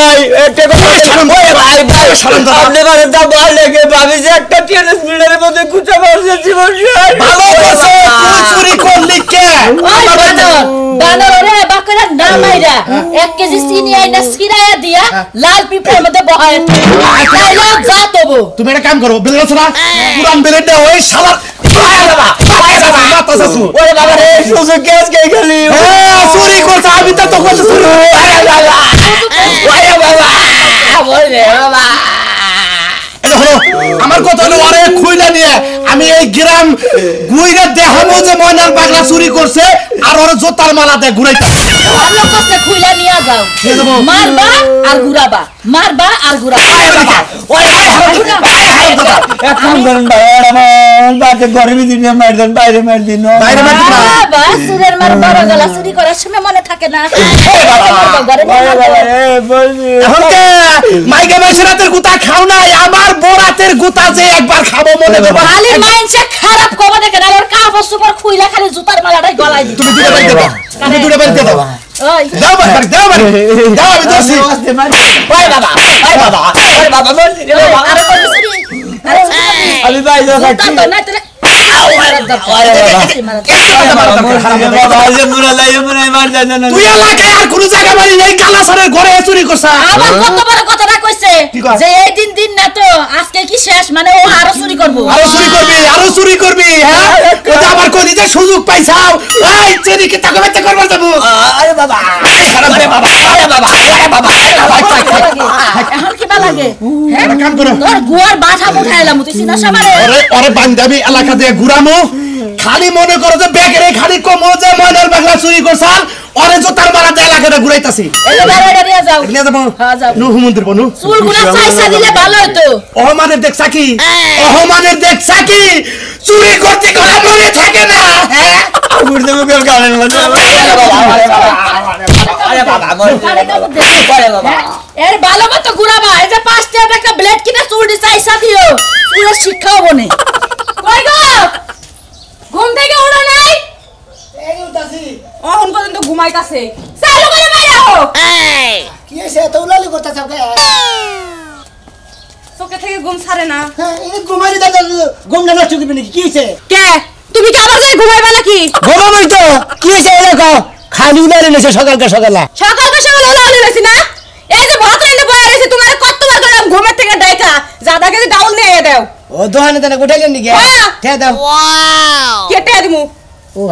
ভাই একটা কথা ওরে ভাই ভাই আপনি মানে দা বল লাগে ভাবি যে একটা টিএনএস মিটারের মধ্যে কুচা মারছে জীবন ভালো আছে চুরি করলি কে বানর রে বাকরা না মাইরা 1 কেজি চিনি আইনা ছিড়ায়া দিয়া লাল পিঁপড়ার মধ্যে বহায় তাইলে যা তবু তুমি একটা কাম করো বেলে ছড়া পুরান বেলেটা ওই শালা ওরে বাবা রে শুধু গ্যাস কে গেলি চুরি করছে আমি তো করতে চুরি ওরে বাবা ওরে বাবা আমার কথা হলো আরে খুইলা নিয়ে আমি এই গ্রাম গুইরা দেখাবো যে ময়নার পাগলা চুরি করছে আর ওর জোতার মালা দিয়ে ঘুরাইতা ভালো কষ্ট খুইলা নিয়া যাও মারবা আর ঘুরাবা মারবা আর ঘুরাবা ওরে এক কাম করেন ভাই আমার বাড়িতে গরমই দিন মার দেন বাইরে মার দিন বাইরে মার দিন বাবা সুরের মার বড় গলা চুরি করার সময় মনে থাকে না এখন কে মাইকে মাইসরাতের গুতা খাও না আমার বরাতের গুতা যে একবার খাবো মনে করবা খালি মাইন্ডসে খারাপ কবে দেখেন আর কাপড় সুপার খুইলা খালি জুতার মালাটাই গলায় দিই তুমি দুটো বাড়ি দাও তুমি দুটো বাড়ি দাও ওই দাও বাড়ি দাও বাড়ি দাও আমি দোষী ওরে বাবা ওরে বাবা বল আরে কত চুরি আরে আমি ভাই জুতা তো না তোরে তুই এলাকায় আর কোন জায়গা বাড়ি নেই কালাসারের ঘরে চুরি করছা আবার কত বড় কথাটা কইছে যে এই দিন না তো আজকে কি শেষ মানে ও আরো চুরি করবো আরো চুরি করবি হ্যাঁ ওটা আবার কই যে সুযোগ পাইছাও এই চুরি কি টাকা বেচে করবার যাবো আরে বাবা আরে বাবা আরে বাবা আরে বাবা এখন কি বা লাগে হ্যাঁ কাম করো তোর গুয়ার বাঠা উঠাইলাম তুই চিনা সবারে ওরে বান্দাবি এলাকা দিয়ে ঘুরামু খালি মনে করো যে ব্যাগেরে খালি কমো যে ময়নার বাংলা চুরি করছাল ওরে জোতার মারাতে এলাকাটা ঘুরাইতাছি এই বাড়িটা নিয়ে যাও নিয়ে যাবো হ্যাঁ যাও নু হুমন্দির বনু চুলগুলা চাইছা দিলে ভালো হতো ওহমানের দেখছা কি চুরি করতে কোনো মনে থাকে না হ্যাঁ বুঝতে মুখের গালের মধ্যে আরে বাবা ওরে বাবা এর ভালো মতো ঘুরাবা এই যে 5 টাকা একটা ব্লেড কিনে চুল চাইছা দিও পুরো শিক্ষাও বনে কই গো ঘুম থেকে উঠো নাই এই উঠাছি অহন পর্যন্ত ঘুমাইতাছে চালু করে বাইরে আও কি হইছে তো উলালি করতেছ কে চোখে থেকে ঘুম ছাড়ে না এই ঘুমাইলি দাদা ঘুম না নষ্ট করবি নাকি কি হইছে কে তুমি কি আবার যাই ঘুমাইবা নাকি ঘুমাবই তো কি হইছে এই দেখো খালি উলালি নেছে সকালকে সকালে ওলা উলি রইছি না এই যে ভাত রাইনে বয়া রইছে তোমার কতবার কইলাম ঘুমের থেকে ডাইকা জাদা কেজি ডাউল নিয়ে দাও ও দোহানে তেনে উঠাইলেন নাকি কে দাও কেটে দিমু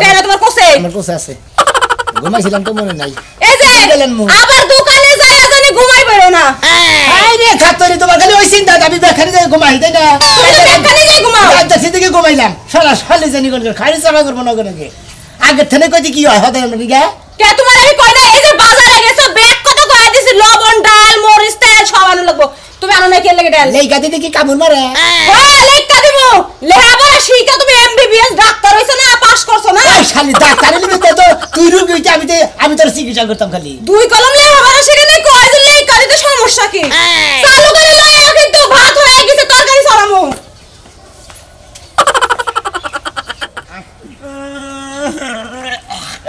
কেন তোমার কোসে আমার কোসে আছে ঘুমাইছিলাম তো মনে নাই এই যে আবার দোকানে যায় জানি ঘুমাই পারো না আই রে খাতরি তোমার খালি ওই চিন্তা আমি বেখানে যাই ঘুমাই তাই না তুমি বেখানে যাই ঘুমাও রাত থেকে ঘুমাইলাম সারা সালে জানি করে খালি চাপা করব না করে আগে থেনে কইতে কি হয় হতে আমরা গা কে তোমার আমি কই না এই যে বাজারে গেছো ব্যাগ কত কই দিছি লবণ ডাল মরিচ তেল সব আনো লাগবো তুমি আনো না কি লাগে ডাল লেইকা দিতে কি কামড় মারে হ্যাঁ লেখা দিমু লেখাপড়া শিখা তুমি এমবিবিএস ডাক্তার হইছো না পাস করছো না ওই শালি ডাক্তারের নিতে তো তুই রোগী হইতে আমি তোর চিকিৎসা করতাম খালি দুই কলম লেখাপড়া শিখে নাই কয় দিন লেখা দিতে সমস্যা কি চালু করে লয়া কিন্তু ভাত হয়ে গেছে তরকারি সরামু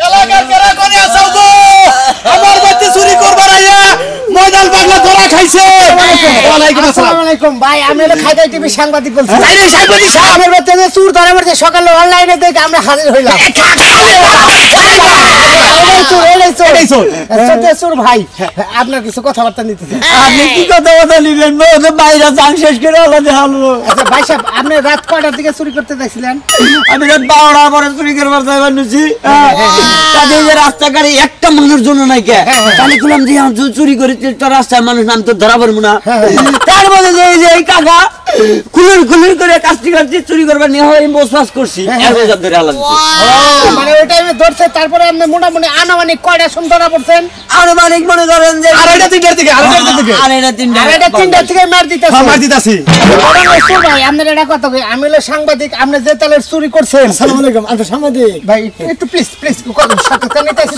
এলাকার কেরা করে আছো গো আমার বাড়িতে চুরি করবার আইয়া ময়নাল পাগলা ধরা খাইছে ওয়ালাইকুম আসসালাম আসসালামু আলাইকুম ভাই আমি হলো খাইদাই টিভি সাংবাদিক বলছি তাই রে সাংবাদিক সাহেব আমার বাড়িতে যে চুর ধরা পড়ছে সকালে অনলাইনে দেখে আমরা হাজির হইলাম এটাই চোর সত্যি চুর ভাই আপনার কিছু কথাবার্তা নিতে চাই। আপনি কি কথা নিবেন ওদের বাইরে যান শেষ করে আলাদা হলো আচ্ছা ভাই সাহেব আপনি রাত কয়টার দিকে চুরি করতে দেখছিলেন আমি রাত 12টার পরে চুরি করবার যাইবার নিছি তাদের যে রাস্তাঘাটে একটা মানুষ জন্য নাই কে তাহলে কুলাম যে চুরি করে তো রাস্তায় মানুষ নাম তো ধরা পড়বো না তার মধ্যে যে এই কাকা খুলুর করে কাস্তি কাস্তি চুরি করবার নিয়ে হয় বসবাস করছি এর ধরে আলাদা মানে ওই টাইমে ধরছে তারপরে আপনি মোটামুটি আনুমানিক কয়টা সময় ধরা পড়ছেন আনুমানিক মনে করেন যে আড়াইটা তিনটার দিকে আড়াইটা তিনটা থেকে মার দিতেছে মার দিতাছি ভাই আপনার এটা কথা কই আমি হলো সাংবাদিক আপনি যে তালের চুরি করছেন আসসালামু আলাইকুম আমি সাংবাদিক ভাই একটু প্লিজ সাক্ষাৎকার নিতে আসি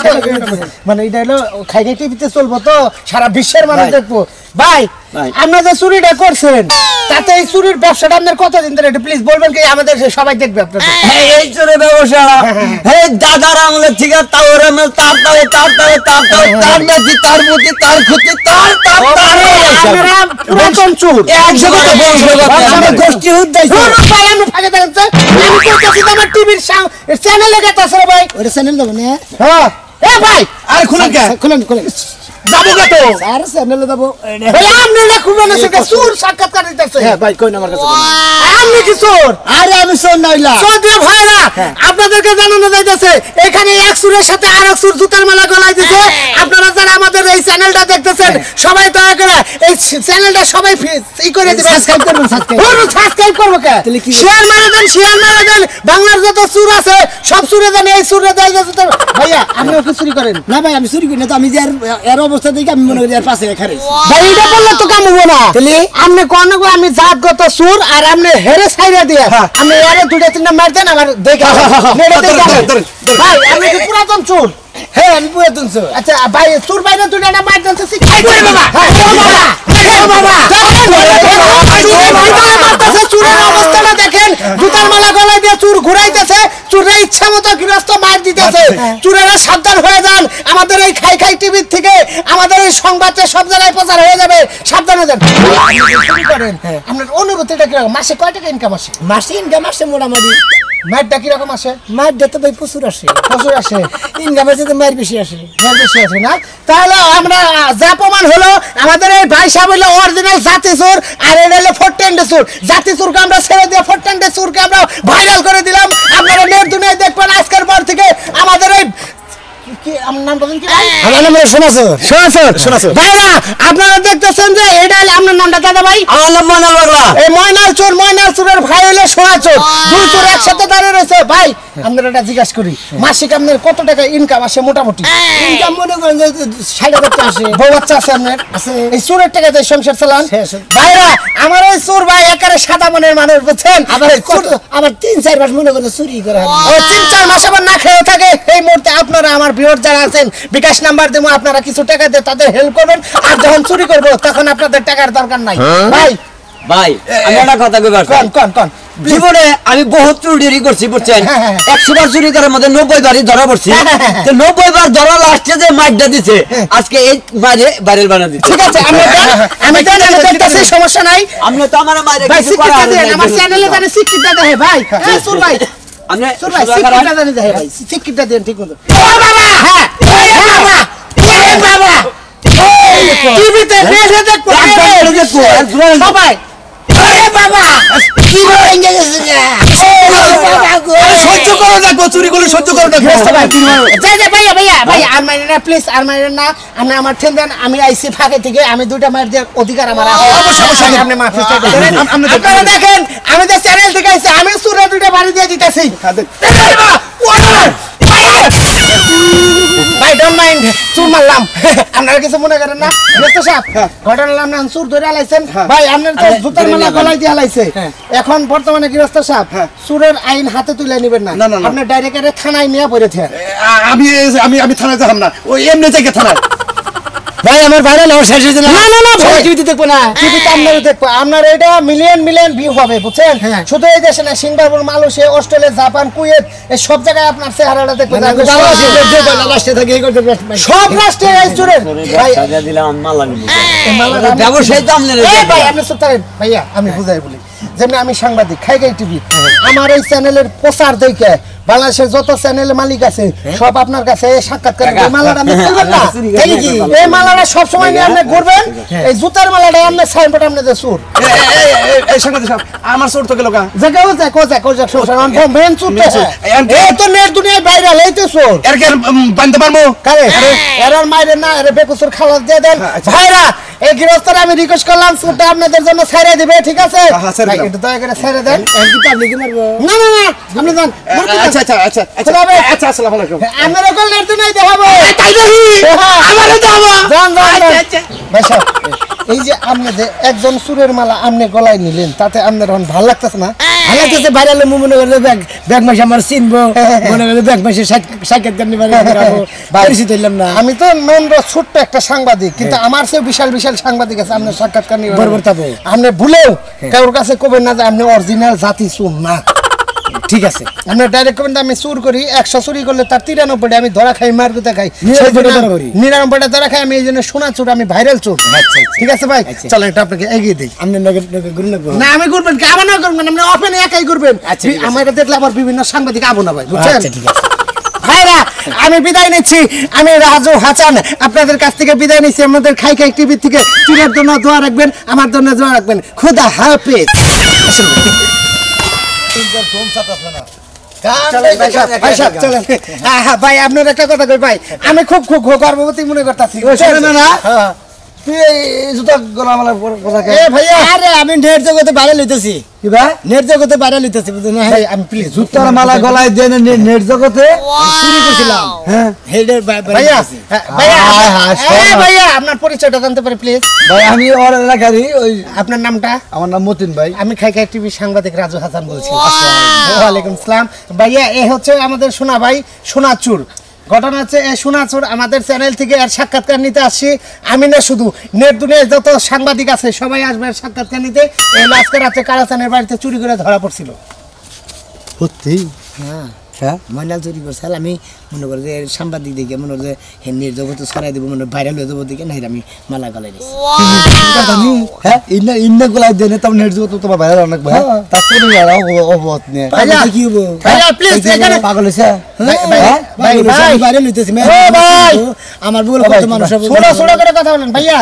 মানে এটা হলো খাইতে টিভিতে চলবো তো সারা বিশ্বের মানুষ দেখবো ভাই ভাই। আপনারা যে চুরিটা করছেন তাতে এই চুরির ব্যবসাটা আপনার কতদিন ধরে একটু প্লিজ বলবেন কি আমাদের সবাই দেখবে আপনাদের এই চোরে ব্যবসা এই দাদার আমলের ঠিক আছে তার আমল তার নাকি তার বুদ্ধি তার ক্ষতি তার আপনারা পুরাতন চোর আমরা গোষ্ঠী উদ্দেশ্য ভাই আমি ফাঁকে দেখেন আমি কইতাছি তো আমার টিভির চ্যানেলে গেতাছে রে ভাই ওটা চ্যানেল দেবো না হ্যাঁ এ ভাই আর খুলেন কে খুলেন খুলেন যাবো কে তো আর চ্যানেলে দেবো ভাই আপনি না খুলবেন সেটা চোর সাক্ষাৎকার দিতেছে হ্যাঁ ভাই কই না আমার কাছে আপনি কি চোর আরে আমি শোন নাইলা চোদ্দে ভাইরা আপনাদেরকে জানানো যাইতেছে এখানে এক সুরের সাথে আর এক সুর জুতার মালা গলায় দিছে আপনারা যারা আমাদের এই চ্যানেলটা দেখতেছেন সবাই দয়া করে এই চ্যানেলটা সবাই ই করে দিবেন সাবস্ক্রাইব করবেন সাবস্ক্রাইব সাবস্ক্রাইব করবো কে তাহলে কি শেয়ার মারা দেন বাংলার যত সুর আছে সব সুরে দেন এই সুরে দেয় যাচ্ছে ভাইয়া আপনি ওকে চুরি করেন না ভাই আমি চুরি করি না তো আমি যে এর অবস্থা দেখে আমি মনে করি আর পাশে খারে ভাই এটা বললে তো কাম হবো না তাহলে আপনি কোন আমি জাতগত সুর আর আপনি হেরে ছাইরা দিয়া আপনি এরে দুইটা তিনটা মার দেন আমার দেখে ভাই আপনি কি পুরাতন চোর হ্যাঁ আমি পুরো তুলছো আচ্ছা ভাই চোর বাইরে দুইটা না মার দেন তো শিখাই করে বাবা চুরের অবস্থাটা দেখেন জুতার মালা গলায় দিয়ে চুর ঘুরাইতেছে চুরের ইচ্ছা মতো গৃহস্থ মার দিতেছে চুরেরা সাবধান হয়ে যান আমাদের এই খাই খাই টিভির থেকে আমাদের এই সংবাদটা সব জায়গায় প্রচার হয়ে যাবে সাবধান হয়ে যান করেন আপনার অনুভূতিটা কিরকম মাসে কয় টাকা ইনকাম আসে মাসে ইনকাম আসে মোটামুটি মারটা কিরকম আসে মার দিতে ভাই প্রচুর আসে প্রচুর আসে ইনকামের সাথে মার বেশি আসে মার বেশি আসে না তাহলে আমরা যা প্রমাণ হলো আমাদের এই ভাই সাহেব হলো অরিজিনাল জাতি চোর আর এটা হলো ফোরটেন্ডে চোর জাতি চোরকে আমরা ছেড়ে দিয়ে ফোরটেন্ডে চোরকে আমরা ভাইরাল করে দিলাম আপনারা নেট দুনিয়ায় দেখবেন আজকের পর থেকে আমাদের এই কি আমার নাম বলেন কি ভাই আমার নাম শোনাছো ভাইরা আপনারা দেখতেছেন যে এটা হলো আপনার নামটা দাদা ভাই আমার নাম ময়নাল পাগলা এই ময়নাল চোরের ভাই হলো সোনা চোর দুই চোর একসাথে দাঁড়িয়ে রয়েছে ভাই আপনারা এটা জিজ্ঞাসা করি মাসিক আপনার কত টাকা ইনকাম আসে মোটামুটি ইনকাম মনে করেন যে 60,000 টাকা আসে বউ বাচ্চা আছে আপনার আছে। এই চোরের টাকা দিয়ে সংসার চালান হ্যাঁ, স্যার। ভাইরা আমার ওই চোর ভাই একেবারে সাদা মনের মানুষ বুঝছেন আবার আবার 3-4 মাস মনে করেন চুরি করে ও 3-4 মাস আবার না খেয়ে থাকে এই মুহূর্তে আপনারা আমার ভিউয়ার যারা আছেন বিকাশ নাম্বার দেবো আপনারা কিছু টাকা দিয়ে তাদের হেল্প করবেন আর যখন চুরি করবো তখন আপনাদের টাকার দরকার নাই ভাই ভাই আমি একটা কথা কইবার কোন জীবনে আমি বহুত চুরি করছি বুঝছেন 100 বার চুরি করার মধ্যে 90 বারই ধরা পড়ছি তো 90 বার ধরা লাস্টে যে মাইরটা দিছে আজকে এই মাইরে ভাইরাল বানা দিছে ঠিক আছে আমি তো দেখতেছি সমস্যা নাই আপনি তো আমার মাইরে ভাই কিছু করা শিক্ষিত দেন আমার চ্যানেলে জানে শিক্ষিত দেন ভাই হ্যাঁ সুর ভাই আপনি সুর ভাই শিক্ষিত দেন ভাই শিক্ষিত দেন ঠিক মতো বাবা টিভিতে মেসে দেখবো সবাই বাবা কি ভেঙে গেছে সহ্য করো দেখো চুরি করে সহ্য করো দেখো ভাই আর মাইনে না প্লিজ আর মাইনে না আপনি আমার ঠেন দেন আমি আইসি ফাঁকে থেকে আমি দুইটা মায়ের দিয়ে অধিকার আমার আছে আপনি মাফি চাইবেন আপনারা দেখেন আমি তো চ্যানেল থেকে আইছি আমি সুরে দুইটা বাড়ি দিয়ে দিতেছি ভাই ডোন্ট মাইন্ড চুর মারলাম আপনারা কিছু মনে করেন না মিস্টার সাহেব ঘটনা নাম না চুর ধরে আলাইছেন ভাই আপনার তো জুতার মালা গলায় দিয়ে আলাইছে এখন বর্তমানে গৃহস্থ সাহেব চুরের আইন হাতে তুলে নেবেন না আপনি ডাইরেক্ট থানায় নিয়ে পড়েছে আমি আমি থানায় যাম না ওই এমনি থেকে থানায় ভাই আমার ভাইরাল হওয়ার শেষ হয়েছে না ভাই টিভিতে দেখবো না টিভিতে আপনারা দেখবো আপনার এটা মিলিয়ন ভিউ হবে বুঝছেন শুধু এই দেশে না Singapore Malaysia Australia Japan Kuwait এই সব জায়গায় আপনার চেহারাটা দেখবো সব রাষ্ট্রে এই চোরের ভাই সাজা দিলাম মালা নিব মালাটা ব্যবসায়ী তো আমনে এই ভাই আপনি চুপ থাকেন ভাইয়া আমি বুঝাই বলি যেমন আমি সাংবাদিক খাইগাই টিভি আমার এই চ্যানেলের প্রচার দেখে বাংলাদেশের যত চ্যানেল মালিক আছে সব আপনার কাছে সাক্ষাৎকার এই মালাটা আপনি খুলবেন না এই মালাটা সব সময় নিয়ে আপনি ঘুরবেন এই জুতার মালাটা আপনি সাইনবোর্ড আপনি যে সুর এই সাংবাদিক সাহেব আমার চোর তো গেল কা জায়গা কোজা সমস্যা মেন চুর তো এই তো নেট দুনিয়ায় ভাইরাল এই তো চোর এর কে বানতে পারবো কারে এরার মাইরে না এর বেকুসুর খালাস দিয়ে দেন ভাইরা এই গৃহস্থরা আমি রিকোয়েস্ট করলাম সুরটা আপনাদের জন্য ছেড়ে দিবে ঠিক আছে ভাই একটু দয়া করে ছেড়ে দেন না আপনি যান আচ্ছা আসসালামু আলাইকুম আপনারা কল নেট নাই দেখাবো তাই দেখি আমারও যাবো যান ভাই সাহেব এই যে আপনি যে একজন সুরের মালা আপনি গলায় নিলেন তাতে আপনার ভালো লাগতেছে না হালাতেছে ভাইরাল মনে করে ব্যাগ মাসে আমার চিনবো মনে করে ব্যাগ মাসে সাক্ষাৎকার নিবার পরিচিত হইলাম না। আমি তো নম্র ছোট্ট একটা সাংবাদিক, কিন্তু আমার চেয়ে বিশাল বিশাল সাংবাদিক আছে আপনার সাক্ষাৎকার নিয়ে বরবর তাবো। আপনি ভুলেও কারোর কাছে কবেন না যে আপনি অরিজিনাল জাতি চোর না। ঠিক আছে, আমরা ডাইরেক্ট কবেন আমি চুর করি, 100 চুরি করলে তার 93টা আমি ধরা খাই, মার গুতা খাই, 99টা ধরা খাই। আমি এই জন্য সোনা চোর, আমি ভাইরাল চোর। ঠিক আছে ভাই, চলেন এটা আপনাকে এগিয়ে দিই। আপনি গুরু লাগবো না আমি করবেন কি, আমার না করবেন, আপনি ওপেনে একাই করবেন। আমার দেখলে আবার বিভিন্ন সাংবাদিক আবো না ভাই, বুঝছেন? ঠিক আছে ভাইরা, আমি বিদায় নিচ্ছি। আমি রাজু হাসান আপনাদের কাছ থেকে বিদায় নিচ্ছি। আমাদের খাই খাই টিভি থেকে চুরের জন্য দোয়া রাখবেন, আমার জন্য দোয়া রাখবেন। খোদা হাফেজ। ভাই আপনার একটা কথা কই ভাই, আমি খুব খুব গর্ববতী মনে করতেছি। আমি নেট জগতে বাইরে লইতেছি, নেট জগতে বাইরে লইতেছি, বুঝলেন? আমি প্লিজ জুতার মালা গলায় দেন নেট জগতে চুরি করছিলাম। হ্যাঁ ভাইয়া, ভাইয়া আপনার পরিচয়টা জানতে পারি প্লিজ? ভাই আমি ওর এলাকারই, ওই আপনার নামটা? আমার নাম মতিন ভাই। আমি খাই খাই টিভি সাংবাদিক রাজু হাসান বলছি। ওয়ালাইকুম আসসালাম। ভাইয়া এ হচ্ছে আমাদের সোনা ভাই সোনাচুর। ঘটনা হচ্ছে এই সোনাচুর আমাদের চ্যানেল থেকে এর সাক্ষাৎকার নিতে আসছি। আমি না শুধু, নেট দুনিয়ায় যত সাংবাদিক আছে সবাই আসবে এর সাক্ষাৎকার নিতে। এই আজকে রাতে কালাচানের বাড়িতে চুরি করে ধরা পড়ছিল। সত্যি? হ্যাঁ, ময়নাল চুরি করছাল। আমি মনে করি যে সাংবাদিক দিকে মনে করি যে হেন্নির জগতে ছড়াই দেবো, মনে ভাইরাল হয়ে যাবো দিকে, নাই আমি মালা গলায় দিচ্ছি। হ্যাঁ ইন্না গলায় দেন তাও নেট জগতে তোমার ভাইরাল অনেক ভাই, তারপরে অবত নিয়ে কি হবো ভাইয়া প্লিজ এখানে পাগল হইছে। ভাইরাল হইতেছি আমার বল কত মানুষ ছোড়া ছোড়া করে কথা বলেন। ভাইয়া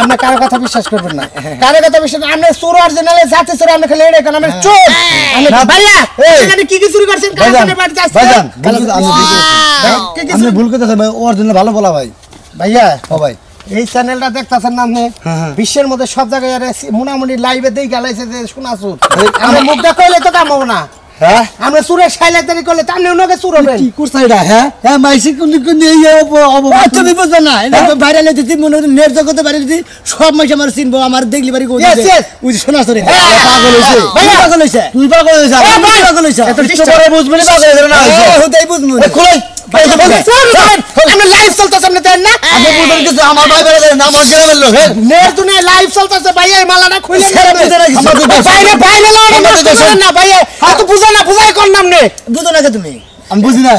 আপনি কারো কথা বিশ্বাস করবেন না, কারো কথা বিশ্বাস। আপনি চোর অরিজিনালে জাতি চোর, আপনি খালি এড়ে কেন? আমি চোর। ভাইয়া এখানে কি কি চুরি করছেন? কালাচানের বাড়িতে আসছেন। ভাইজান আপনি ভুল করতেছেন ভাই, ওর জন্য ভালো বলা ভাই। ভাইয়া ও ভাই এই চ্যানেলটা দেখতেছেন না আপনি? বিশ্বের মধ্যে সব জায়গায় মোটামুটি লাইভে দিয়ে গেলাইছে যে সোনাচুর। আমরা মুখটা কইলে তো কাম হবে না। হ্যাঁ আমরা চুরের সাইলাদারি করলে তার নিয়ে চুর হবে। কি করছ এটা? হ্যাঁ হ্যাঁ মাইসি কোন কোন এই তুমি বুঝবে না, ভাইরাল হইতেছি মনে করি নেট জগতে বাইরে দিতে সব মাস আমার চিনবো, আমার দেখলি বাড়ি ওই শোনা চলে পাগল হইছে। পাগল হইছে, তুই পাগল হইছ? পাগল হইছে, এত পরে বুঝবি না পাগল হইছে না হইছে? হুদাই বুঝমু খুলাই আমরা লাইভ চলতেছে, আপনি দেন না? আপনি বুঝবেন কিছু আমার ভাই বেড়ে দেন, আমার গ্রামের লোক। হ্যাঁ নেট দুনিয়ায় লাইভ চলতেছে ভাইয়া, এই মালাটা খুলে বাইরে বাইরে না ভাইয়া, এত বুঝা না, বুঝাই কোন নাম নে? বুঝো না তুমি? আমি বুঝি না,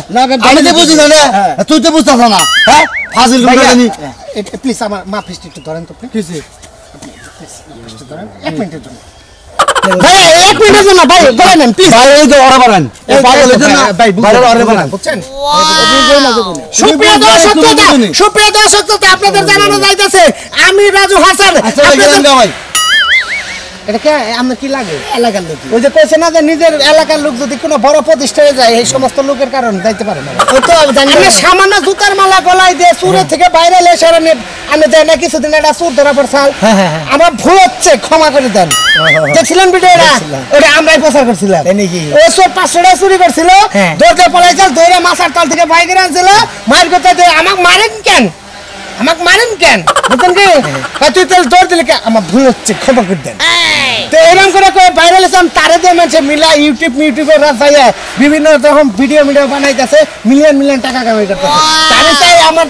আমি তো বুঝি না রে, তুই তো বুঝতাছ না। হ্যাঁ ফাজিল করে জানি। প্লিজ আমার মা ফিস্ট একটু ধরেন তো প্লিজ। এক মিনিটের জন্য ভাইয়া, এক মিনিটের জন্য ভাই ধরে নেন প্লিজ। ভাই এই যে ওরা বানান, এই পাগল হইছে না ভাই, ভাই ওরা বানান। বুঝছেন? সুপ্রিয় দর্শক শ্রোতা, আপনাদের জানানো যাইতেছে আমি রাজু হাসান। আচ্ছা ভাই এটা কে আমরা কি লাগে? এলাকার লোক ওই যে কইছে না যে নিজের এলাকার লোক যদি কোনো বড় প্রতিষ্ঠানে যায়, এই সমস্ত লোকের কারণে যাইতে পারে না। ও তো আমি জানি আমি সামান্য জুতার মালা গলায় দিয়ে চুরের থেকে বাইরে এলে সারা নেট আমি দেয় না, কিছুদিন একটা চুর ধরা পড়ছাল। আমার ভুল হচ্ছে, ক্ষমা করে দেন। দেখছিলেন ভিডিওটা? ওটা আমরাই প্রচার করছিলাম। ও চোর 500 টাকা চুরি করছিল, দৌড়ে পলাইছিল, দৌড়ে মাছার তাল থেকে বাইরে আনছিল, মায়ের কথা আমাকে মারেন কেন, আমাকে মারেন কেন, বুঝলেন কি? তুই তাহলে দৌড় দিলে কে? আমার ভুল হচ্ছে, ক্ষমা করে দেন। তো এরকম করে ভাইরাল হয়েছে, তারে দিয়ে মানুষ মিলা ইউটিউবের রাস্তায় বিভিন্ন রকম ভিডিও বানাইতেছে, মিলিয়ন মিলিয়ন টাকা কামাই করতেছে। তারে চাই আমার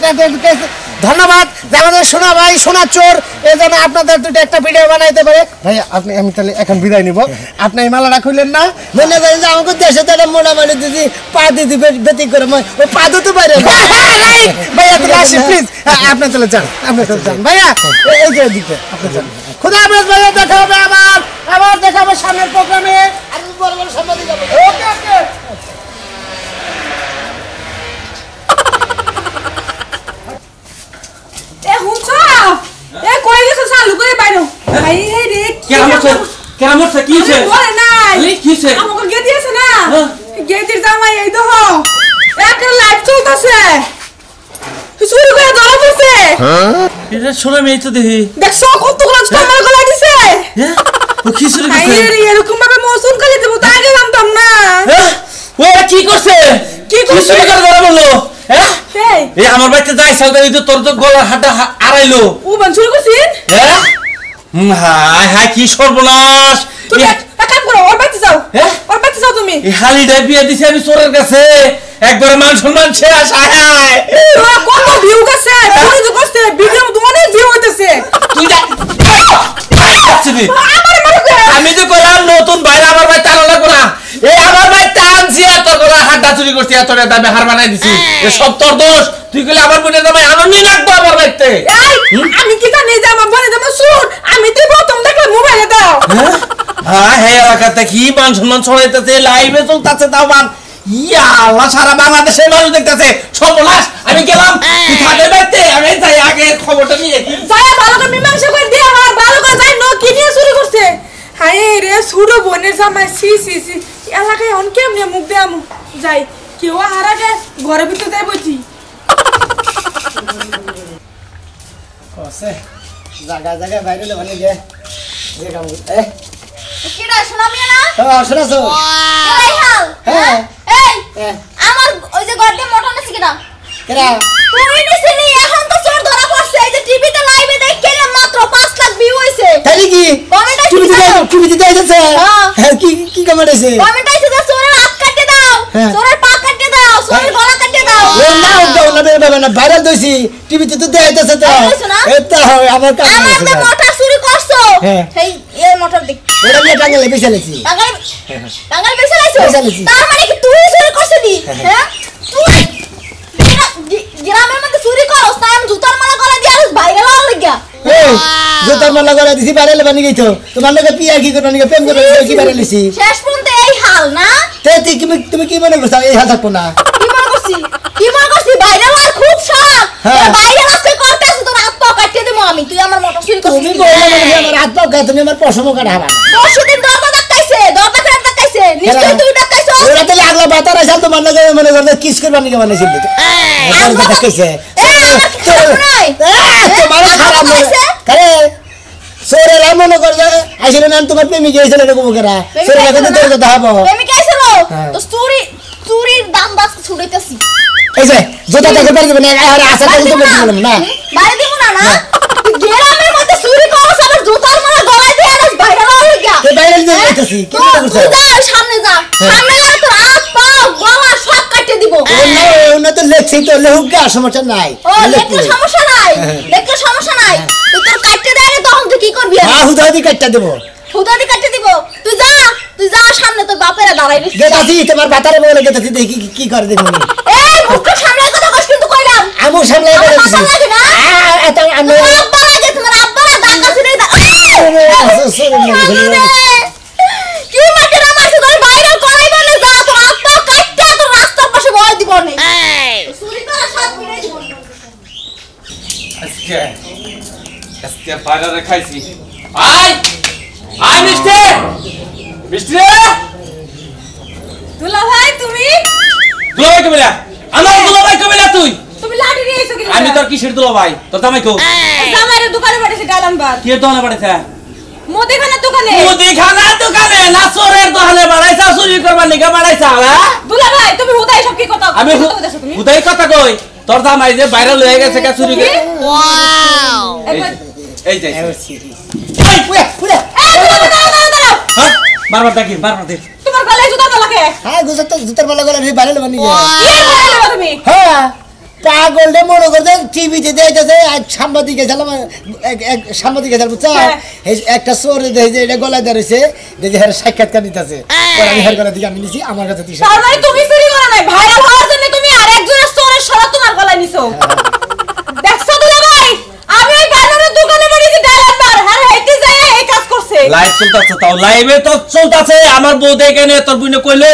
ধন্যবাদ যে আমাদের সোনা ভাই সোনা চোর এই জন্য আপনাদের দুটো একটা ভিডিও বানাইতে পারে। ভাই আপনি, আমি তাহলে এখন বিদায় নিব। আপনি এই মালাটা খুললেন না? মনে করেন যে আমাকে দেশে তারা মোটামুটি দিদি পা দিদি বেতি করে ওই পা দিতে পারে ভাইয়া তুমি আসি প্লিজ, আপনি চলে যান, আপনি চলে যান ভাইয়া, এই যে দিকে আপনি যান। খুদা হাফেজ ভাইয়া, দেখা হবে আবার দেখা হবে সামনের প্রোগ্রামে। আমি বড় বড় সাংবাদিক যাব। ওকে ওকে। এ হুনছো এ কই গেছ চালু করে বাইরো ভাই এই রে কেমন হচ্ছে কি হচ্ছে বলে নাই এই কি হচ্ছে আমাকে গেদি আছে না গেদির জামাই এই দেখো একটা লাইভ চলতেছে শুরু করে ধরা পড়ছে। এটা শোনা মেয়ে তো দেখি দেখছো কতগুলো তোমার গলা দিছে। হ্যাঁ ও কি শুরু ভাই করছে রে এরকম ভাবে মৌসুম কালি দেব তাই জানতাম না। ও কি করছে কি করছে শুরু করে ধরা বললো। হ্যাঁ এই আমার বাড়িতে যাই সালদারি তো তোর তো গলার হাঁটা আড়াইলো ও বান শুরু করছিস। হ্যাঁ হায় হায় কি সর্বনাশ। তুই একটা কাম করো ওর বাড়িতে যাও হ্যাঁ? ওর বাড়িতে যাও তুমি এই হালিটা বিয়ে দিছি আমি চোরের কাছে একবার মান সম্মান শেষ আয় তোমার কত ভিউ গেছে তুমি তো করতে ভিডিও তো অনেক ভিউ হইতেছে তুই যা আসছিস আমার মারবে আমি যে কইলাম নতুন বাইরে আমার ভাই টানা লাগবো না এই আমার ভাই টানছি আর তোর গলা হাড্ডা চুরি করছি এত দামে হার বানাই দিছি এ সব তোর দোষ তুই কইলে আমার বোনের দামে আনন্দ লাগবো আমার বাইতে আমি কি জানি যে আমার বনে দেব শুন আমি তুই প্রথম দেখলে মোবাইলে দাও হ্যাঁ হ্যাঁ এলাকাতে কি মান সম্মান ছড়াইতেছে লাইভে চলতেছে তাও মান ইয়া আল্লাহ সারা বাংলাদেশের মানুষ দেখতেছে সব বলাস আমি গেলাম তুই থাকলে বাইতে আমি যাই আগে খবরটা নিয়ে যায়া ভালো করে মীমাংসা করে দিয়ে আমার ভালো করে যাই ন কি নিয়ে চুরি করছে হাই রে ছোট বোনের জামাই সি সি সি এলাকায় অন কেমনে মুখ দে আমু যাই কেউ হারাকে ঘরের ভিতর যাই বইছি কসে জায়গা জায়গা বাইরে লে মানে গে যে কাম এ কিরা শোনাবি না শোনাছো এই হাল হ্যাঁ এই আমার ওই যে গড়ে মোটর নাকি কিরা কেরা তুই নিছিলি এখন তো চোর ধরা পড়ছে এই যে টিভিতে লাইভে দেখে মাত্র 5 লাখ ভিউ হইছে তাই কি কমেন্ট আইছে টিভিতে যাইতেছে হ্যাঁ কি কমেন্ট আছে কমেন্ট আইছে যে চোরের হাত কাটে দাও চোরের পা কাটে দাও চোরের গলা কাটে দাও ও না বাবা না ভাইরাল দইছি টিভিতে তো দেখাইতেছে তো এটা হয় আমার কাছে আমার যে মোটর চুরি করছো এই এই মোটর দেখ এটা নিয়ে টাঙ্গালে বেচালেছি টাঙ্গাল বেশি লাইছো বেচালেছি। তার মানে কি তুই চুরি করছিস হ্যাঁ তুই গ্রামের মধ্যে চুরি করছ না আমি জুতার মালা গলা দিয়ে আর বাইরে লাল লাগিয়া এই জোতার মালা গলা দিছি ভাইরাল বানি গইতো তোমার লগে পিয়া কি করবা নিকে প্রেম করবা কি ভাইরাল লিছি শেষ পর্যন্ত এই হাল না তে তুমি কি মনে করছ এই হাল থাকবো না কি মনে করছিস বাইরে আর খুব শখ হ্যাঁ। বাইরে আজকে করতেছ তোর হাত পা কাটিয়ে দেবো আমি তুই আমার মোটর চুরি করছিস তুমি বললে মানে আমার হাত পা তুমি আমার পশম কাটা হাবা পরশুদিন দরজা ডাকাইছে নিশ্চয়ই তুই ডাকাইছো ওরা তো লাগলো বাতার আছে তোমার লগে মনে করতে কিস করবা নিকে বানাইছিল আমার ডাকাইছে তোমার খারাপ আরে সোরে মনে কর আসলে না তোমার প্রেমিক গিয়েছিল রে গোবকেরা সোরে লাগে তোর কথা হবো প্রেমিক আইছিল তো চুরির দাম বাস ছুড়াইতেছি এই যে জোতা দেখে পারবে না আর আশা করি তো বলছিলাম না বাইরে দিব না না তুই গ্রামের মধ্যে চুরি করছ আবার জুতার মালা গলায় দিয়ে আর বাইরে লাও গিয়া তে বাইরে দিয়ে যাইতেছি কি করছ তুই যা সামনে যা সামনে গেলে তোর হাত পা গলা সব কাটিয়ে দিব ওনা তো লেখছি তো লেহুকা সমস্যা নাই ও দেখলে সমস্যা নাই দেখলে সমস্যা নাই তুই তোর কাটতে দেয় তখন তুই কি করবি হুদাদি কাটটা দেব হুদাদি কাটতে দিব তুই যা সামনে তোর বাপেরা দাঁড়াই রইছে গেতাছি তোমার বাতারে বলে গেতাছি দেখি কি করে দেখো এই মুখটা সামনে কথা কইছ কিন্তু কইলাম আমু সামনে আমার করে বাবা লাগে না এত আমি তোমার আব্বা লাগে তোমার আব্বা না দাঁত আছে রে কি মাকে না মাসে তোর বাইরে করাই বলে যা তোর আব্বা কাটটা তোর রাস্তার পাশে বয় দিব না চুরি করা সাত মিনিট দিব আজকে বাইরে খাইছি আই মিষ্টি মিষ্টি দুলা ভাই তুমি দুলাভাই কবিলা আমার দুলাভাই কবিলা তুমি লাঠি নিয়ে এসো কি আমি তোর কিসের দুলাভাই তোর জামাই কো জামাইরে দোকানে পাঠিয়েছে গালানবার কি দোকানে পাঠাইছে মুদিখানার দোকানে মুদিখানার দোকানে না চোরের দোকানে বাড়াইছা চুরি করবার নিকা বাড়াইছা দুলা ভাই তুমি হুদাই সব কি কথা আমি তুমি উদয় কথা কই তোর জামাই যে বাইরে লয়ে গেছে কা চুরি করে এই যে এই পুরা পুরা হ্যাঁ বারবার দেখি বারবার দেখ তোমার গলায় জুতা তো লাগে হ্যাঁ জুতার মালা গলা বাইরে বানি কি বলে তুমি হ্যাঁ পাগল রে মনে করতে টিভিতে দেখাইতেছে আজ সাংবাদিক গেছিলাম এক সাংবাদিক গেছিলাম বুঝছো একটা চোর দেখে এটা গলায় ধরেছে দেখে হের সাক্ষাৎকার নিতেছে আমি হের গলা থেকে আমি নিছি আমার কাছে 30 তার মানে তুমি চুরি করো নাই ভাইরাল হওয়ার জন্য তুমি আরেকজনের চোরের সরা তোমার গলায় নিছো দেখছো দুলা ভাই আমি ওই গানের দোকানে বাড়িতে গালানবার আর হেইতে যায় এই কাজ করছে লাইভ চলতেছে তাও লাইভে তো চলতেছে আমার বউ দেখে নে তোর বুইনে কইলো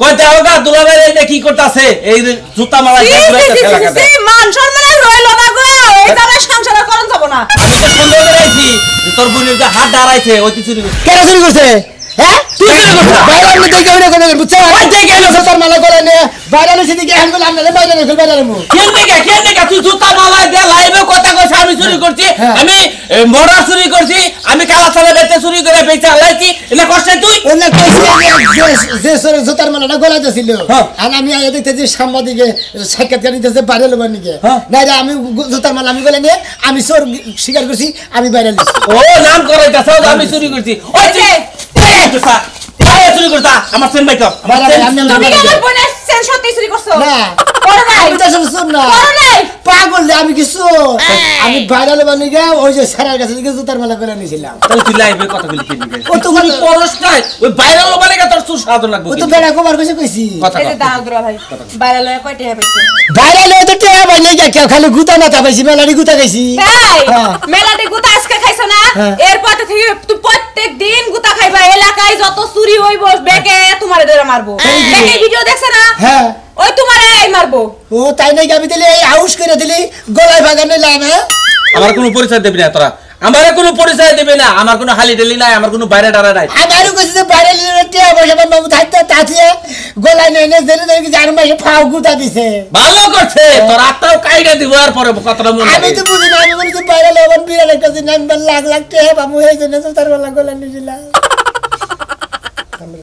কইতে হোগা দুলাভাই এই কি করতেছে এই জুতা মারা দিয়ে ঘুরাইতেছে এলাকাতে মান সম্মান রইলো না গো এই জায়গায় সংসার করন যাব না আমি তো সন্দেহ করেছি যে তোর বুইনে যে হাত দাঁড়াইছে ওই কি চুরি করছে কেন চুরি করছে হ্যাঁ তুই চুরি করছিস বাইরে দেখে ওরে কোন বুঝছো ওই দেখে এলো জুতার মালা গলা নিয়ে বাইরে এসে দিকে হ্যান্ড বলে আমরা বাইরে রেখে বাইরে মু কেন দেখা তুই জুতা মারা দিয়ে লাইভে কথা কইছ আমি চুরি করছি আমি মোড়া চুরি করছি আমি কালা ছাড়া বেতে চুরি করে বেচে আলাইছি এটা কষ্ট তুই ওনা কইছে যে সরে জুতার মালাটা গলাতে ছিল আর আমি আগে দেখতে যে সাংবাদিকে সাক্ষাৎকার নিতেছে বাইরে লোবার নিকে না রে আমি জুতার মালা আমি গলা নিয়ে আমি চোর স্বীকার করছি আমি বাইরে লিছি ও নাম করাইতাছ আমি চুরি করছি ওই যে চুরি করতা আমার চেন বাইক আমার বাড়া, চেন আমি না তুমি বাড়ি কি যাই। আমার বোনের চেন সত্যি চুরি করছো না করো নাই আমি তো সব শুন না করো নাই পাগল রে, আমি কিছু আমি ভাইরাল বানি গা ওই যে স্যারের কাছে থেকে জুতার মালা করে নিয়েছিলাম। তাহলে তুই লাইভে কথা বলি কি নিবে ও তো তুই পরশ নাই ওই ভাইরাল মানে তোর চুর সাধন লাগবে ও তো বেড়া কবার কইছে কইছি কথা এই যে দাও দুলা ভাই বাইরে লয়ে কয়টা পাইছো ভাইরাল হয়ে তো টেয়া ভাই নেই কেউ খালি গুতা মাথা পাইছি মেলারি গুতা খাইছি। তাই হ্যাঁ। মেলাতে গুতা আজকে খাইছো না হ্যাঁ। এরপর থেকে তুই প্রত্যেক দিন গুতা খাইবা এলাকায় যত চুরি হইব বেকে তোমারে ধরে মারবো এই ভিডিও দেখছ না হ্যাঁ ওই তোমারে এই মারবো ও তাই নাকি আমি দিলে এই আউশ করে দিলি গলায় ভাগানো লাভ। হ্যাঁ আমার কোনো পরিচয় দেবে না তোরা আমার কোনো পরিচয় দেবে না আমার কোনো হালি টেলি নাই আমার কোনো বাইরে ডারা নাই আমারও কইছে যে ভাইরাল টেয়া পয়সা বাবু থাকতে তাছিয়ে গলায় নেই নেই ধরে ধরে জান মাসে ফাও গুতা দিছে। ভালো করছে তোর আত্মাও কাইটা দিব আর পরে কথাটা মনে আমি তো বুঝি না আমি বলছি ভাইরাল হবেন বিরাট একটা দিন আমি লাখ লাখ টেয়া বাবু এই জন্য তো তার বেলা গলা নিয়েছিলাম।